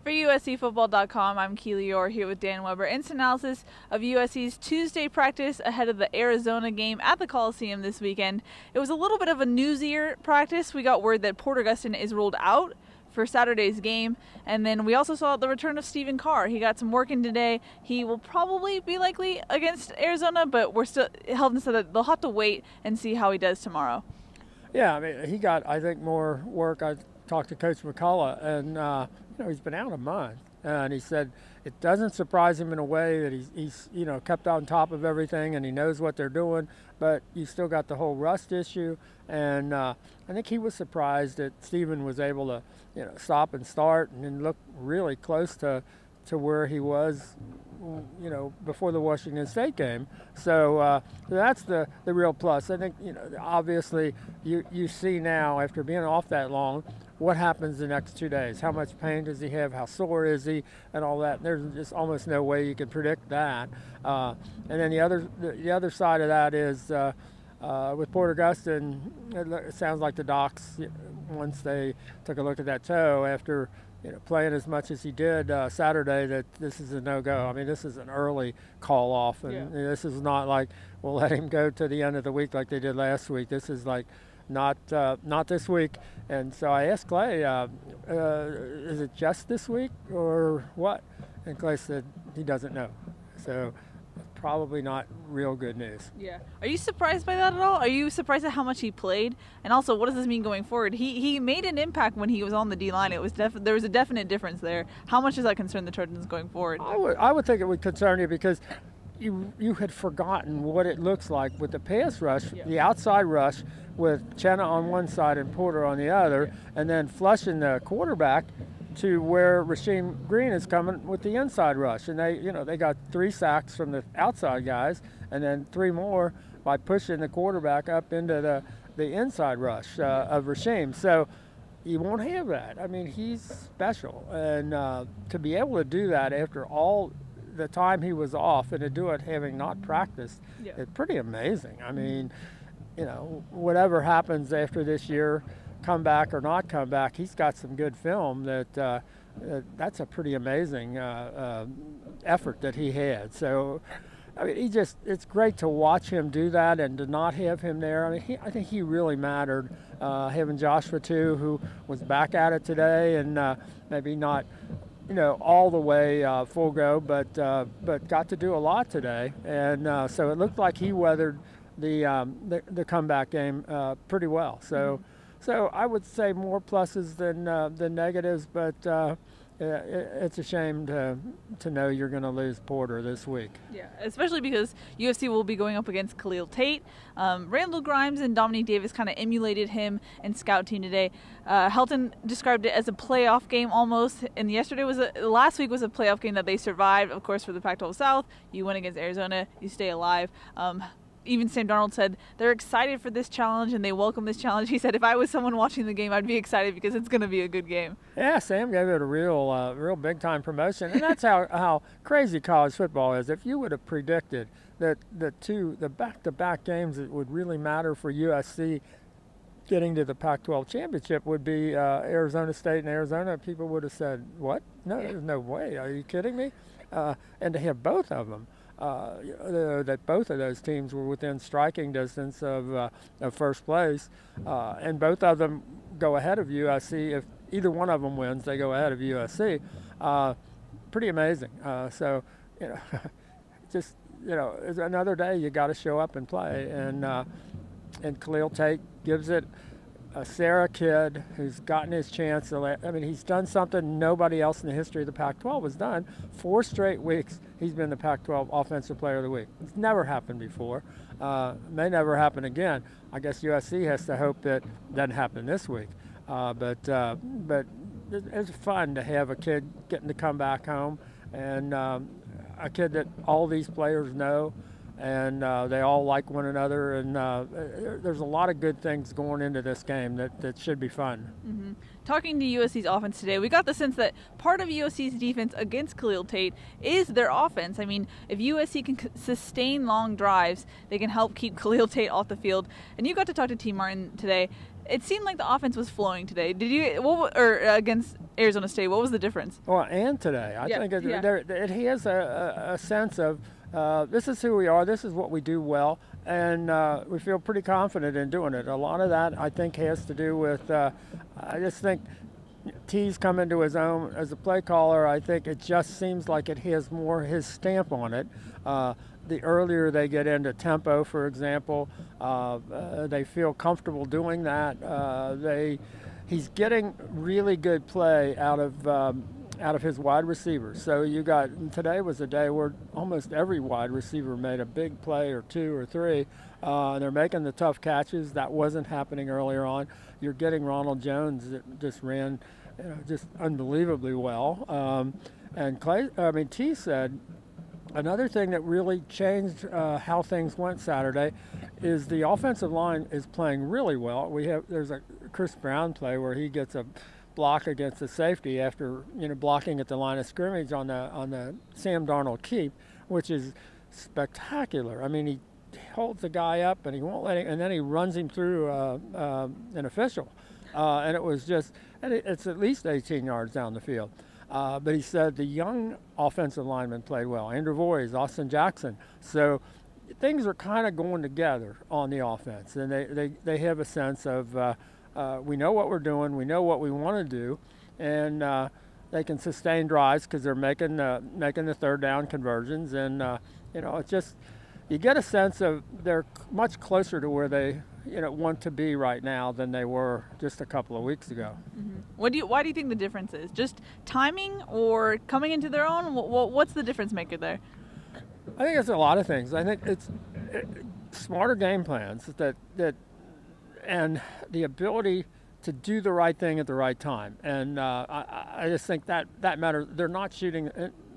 For USCFootball.com, I'm Keely Eure here with Dan Weber. Instant analysis of USC's Tuesday practice ahead of the Arizona game at the Coliseum this weekend. It was a little bit of a newsier practice. We got word that Porter Gustin is ruled out for Saturday's game, and then we also saw the return of Stephen Carr. He got some work in today. He will probably be likely against Arizona, but we're still held and said that they'll have to wait and see how he does tomorrow. Yeah, I mean, he got, I think, more work. I talked to Coach McCullough, and he's been out a month, and he said it doesn't surprise him in a way that he's kept on top of everything and he knows what they're doing, but you still got the whole rust issue, and I think he was surprised that Stephen was able to stop and start and then look really close to where he was before the Washington State game. So that's the real plus. I think obviously you see now, after being off that long, what happens the next 2 days. How much pain does he have? How sore is he? And all that. There's just almost no way you can predict that. And then the other side of that is with Porter Gustin, it sounds like the docs, once they took a look at that toe after playing as much as he did Saturday, that this is a no-go. I mean, this is an early call-off, and this is not like we'll let him go to the end of the week like they did last week. This is like not this week. And so I asked Clay, is it just this week or what? And Clay said he doesn't know. So probably not real good news. Yeah. Are you surprised by that at all? Are you surprised at how much he played? And also, what does this mean going forward? He made an impact when he was on the D-line. It was there was a definite difference there. How much does that concern the Trojans going forward? I would think it would concern you because you had forgotten what it looks like with the pass rush, the outside rush with Chenna on one side and Porter on the other, and then flushing the quarterback to where Rasheem Green is coming with the inside rush. And they got 3 sacks from the outside guys and then 3 more by pushing the quarterback up into the inside rush of Rasheem. So you won't have that. I mean, he's special. And to be able to do that after all the time he was off and to do it having not practiced, it's pretty amazing. I mean, whatever happens after this year, come back or not come back, he's got some good film that's a pretty amazing effort that he had. So I mean, it's great to watch him do that and to not have him there. I mean, I think he really mattered, having Joshua too, who was back at it today and maybe not all the way full go, but got to do a lot today, and so it looked like he weathered the comeback game pretty well. So I would say more pluses than negatives, but it's a shame to know you're going to lose Porter this week. Yeah, especially because USC will be going up against Khalil Tate. Randall Grimes and Dominique Davis kind of emulated him and scout team today. Helton described it as a playoff game almost, and last week was a playoff game that they survived. Of course, for the Pac-12 South, you win against Arizona, you stay alive. Even Sam Darnold said they're excited for this challenge and they welcome this challenge. He said, if I was someone watching the game, I'd be excited because it's going to be a good game. Yeah, Sam gave it a real big-time promotion. And that's how crazy college football is. If you would have predicted that the back-to-back games that would really matter for USC getting to the Pac-12 championship would be Arizona State and Arizona, people would have said, what? No, there's no way. Are you kidding me? And to have both of them. That both of those teams were within striking distance of first place, and both of them go ahead of USC. If either one of them wins, they go ahead of USC. Pretty amazing. So, just it's another day you got to show up and play, and Khalil Tate gives it. A Sarah kid who's gotten his chance. I mean, he's done something nobody else in the history of the Pac-12 has done. 4 straight weeks he's been the Pac-12 Offensive Player of the Week. It's never happened before. May never happen again. I guess USC has to hope that doesn't happen this week. But it's fun to have a kid getting to come back home, and a kid that all these players know and they all like one another, and there's a lot of good things going into this game that should be fun. Mm-hmm. Talking to USC's offense today, we got the sense that part of USC's defense against Khalil Tate is their offense. I mean, if USC can sustain long drives, they can help keep Khalil Tate off the field. And you got to talk to T. Martin today. It seemed like the offense was flowing today. Did you, or against Arizona State, what was the difference? Well, and today, I think he has a sense of this is who we are, this is what we do well, and we feel pretty confident in doing it. A lot of that, I think, has to do with, I just think T's come into his own as a play caller. I think it just seems like it has more his stamp on it. The earlier they get into tempo, for example, they feel comfortable doing that. He's getting really good play out of his wide receivers. So today was a day where almost every wide receiver made a big play or two or three. They're making the tough catches. That wasn't happening earlier on. You're getting Ronald Jones that just ran just unbelievably well. And T said, another thing that really changed how things went Saturday is the offensive line is playing really well. There's a Chris Brown play where he gets a block against the safety after blocking at the line of scrimmage on the Sam Darnold keep, which is spectacular. I mean, he holds the guy up and he won't let him, and then he runs him through an official, and it was just, and it's at least 18 yards down the field. But he said the young offensive linemen played well. Andrew Voorhees, Austin Jackson. So things are kind of going together on the offense, and they have a sense of we know what we're doing, we know what we want to do, and they can sustain drives because they're making the third down conversions, and it's just, you get a sense of they're much closer to where they want to be right now than they were just a couple of weeks ago. Mm-hmm. Why do you think the difference is? Just timing or coming into their own? What's the difference maker there? I think it's a lot of things. I think it's smarter game plans and the ability to do the right thing at the right time. And I just think that matters. They're not shooting.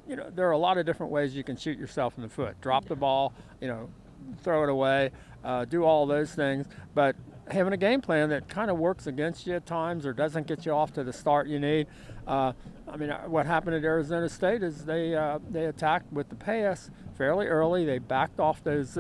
There are a lot of different ways you can shoot yourself in the foot. Drop the ball, throw it away, do all those things. But having a game plan that kind of works against you at times or doesn't get you off to the start you need. What happened at Arizona State is they attacked with the pass fairly early. They backed off those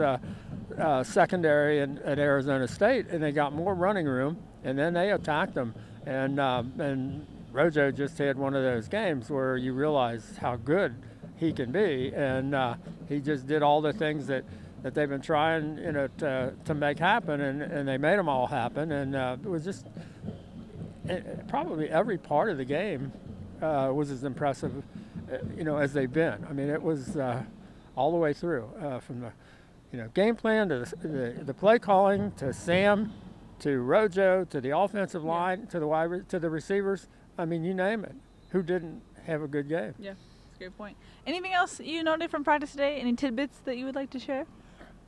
secondary at Arizona State, and they got more running room, and then they attacked them. And Rojo just had one of those games where you realize how good he can be, and he just did all the things that they've been trying to make happen, and they made them all happen. And it was just probably every part of the game was as impressive as they've been. I mean, it was all the way through, from the game plan to the play calling to Sam to Rojo to the offensive line to the receivers. I mean, you name it. Who didn't have a good game? Yeah, that's a great point. Anything else you noted from practice today? Any tidbits that you would like to share?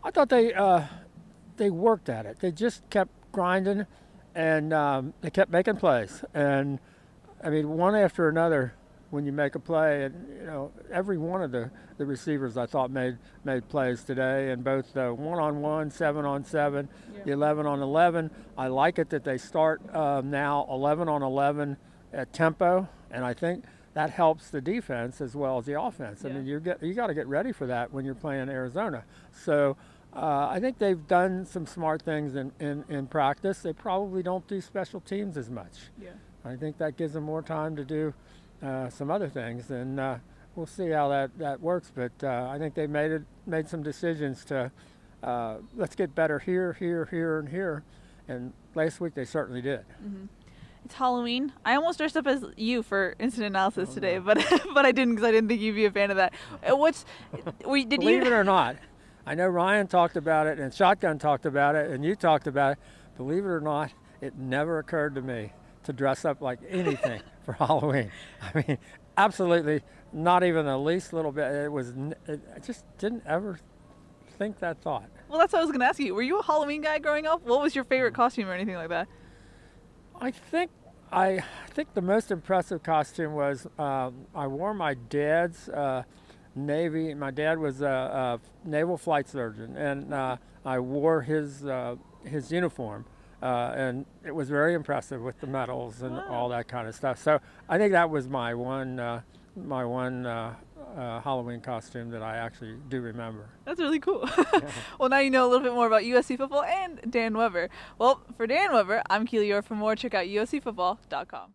I thought they worked at it. They just kept grinding, and they kept making plays. And I mean, one after another, when you make a play, and every one of the receivers I thought made plays today, and both the 1-on-1, 7-on-7, the 11-on-11. I like it that they start now 11-on-11 at tempo, and I think that helps the defense as well as the offense. I mean, you got to get ready for that when you're playing Arizona. So I think they've done some smart things in practice. They probably don't do special teams as much. Yeah. I think that gives them more time to do some other things, and we'll see how that works. But I think they made some decisions to let's get better here, and here. And last week they certainly did. Mm-hmm. It's Halloween. I almost dressed up as you for incident analysis today, but I didn't, because I didn't think you'd be a fan of that. Believe it or not, I know Ryan talked about it and Shotgun talked about it and you talked about it. Believe it or not, it never occurred to me to dress up like anything for Halloween. I mean, absolutely not even the least little bit. I just didn't ever think that thought. Well, that's what I was going to ask you. Were you a Halloween guy growing up? What was your favorite costume or anything like that? I think the most impressive costume was I wore my dad's Navy. My dad was a naval flight surgeon, and I wore his uniform, and it was very impressive with the medals and all that kind of stuff. So I think that was my one Halloween costume that I actually do remember. That's really cool. Well, now you know a little bit more about USC football and Dan Weber. Well, for Dan Weber, I'm Keely Eure. For more, check out uscfootball.com.